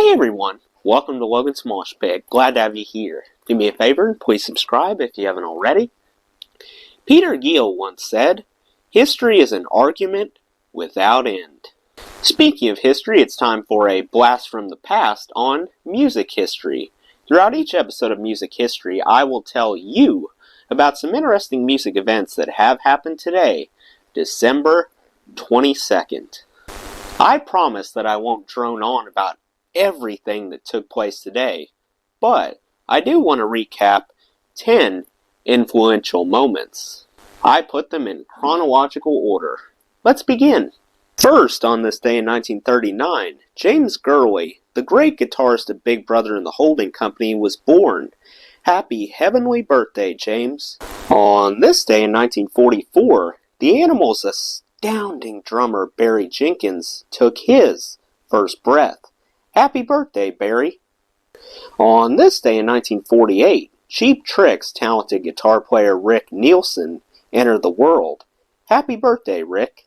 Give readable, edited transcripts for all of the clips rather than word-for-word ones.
Hey everyone, welcome to Logan's Mosh Pit. Glad to have you here. Do me a favor and please subscribe if you haven't already. Peter Gill once said, "History is an argument without end." Speaking of history, it's time for a blast from the past on music history. Throughout each episode of Music History, I will tell you about some interesting music events that have happened today, December 22nd. I promise that I won't drone on about everything that took place today, but I do want to recap 10 influential moments. I put them in chronological order. Let's begin. First, on this day in 1939, James Gurley, the great guitarist of Big Brother and the Holding Company, was born. Happy heavenly birthday, James. On this day in 1944, the Animals' astounding drummer Barry Jenkins took his first breath. Happy birthday, Barry. On this day in 1948, Cheap Trick's talented guitar player Rick Nielsen entered the world. Happy birthday, Rick.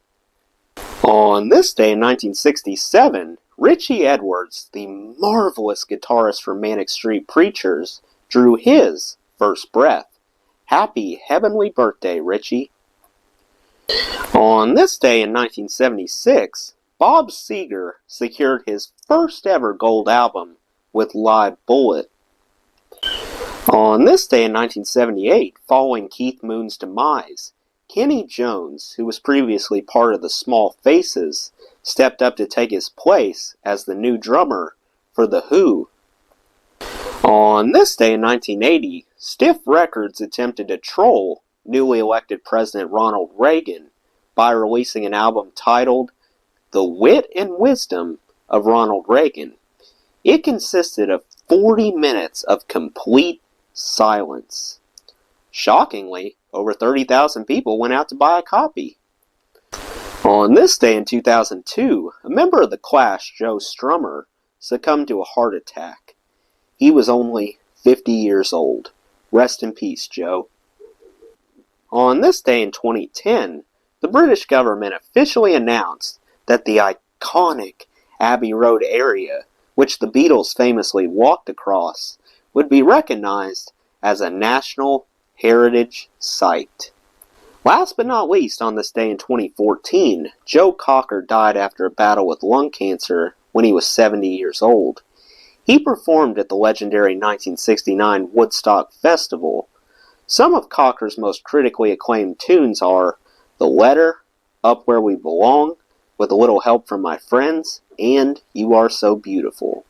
On this day in 1967, Richie Edwards, the marvelous guitarist for Manic Street Preachers, drew his first breath. Happy heavenly birthday, Richie. On this day in 1976, Bob Seger secured his first ever gold album with Live Bullet. On this day in 1978, following Keith Moon's demise, Kenny Jones, who was previously part of the Small Faces, stepped up to take his place as the new drummer for The Who. On this day in 1980, Stiff Records attempted to troll newly elected President Ronald Reagan by releasing an album titled The Wit and Wisdom of Ronald Reagan. It consisted of 40 minutes of complete silence. Shockingly, over 30,000 people went out to buy a copy. On this day in 2002, a member of The Clash, Joe Strummer, succumbed to a heart attack. He was only 50 years old. Rest in peace, Joe. On this day in 2010, the British government officially announced that the iconic Abbey Road area, which the Beatles famously walked across, would be recognized as a National Heritage Site. Last but not least, on this day in 2014, Joe Cocker died after a battle with lung cancer when he was 70 years old. He performed at the legendary 1969 Woodstock Festival. Some of Cocker's most critically acclaimed tunes are The Letter, Up Where We Belong, With a Little Help from My Friends, and You Are So Beautiful.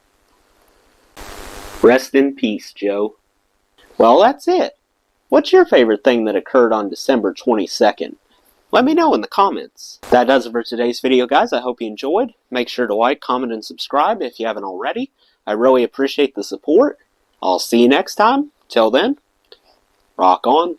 Rest in peace, Joe. Well, that's it. What's your favorite thing that occurred on December 22nd? Let me know in the comments. That does it for today's video, guys. I hope you enjoyed. Make sure to like, comment, and subscribe if you haven't already. I really appreciate the support. I'll see you next time. Till then, rock on.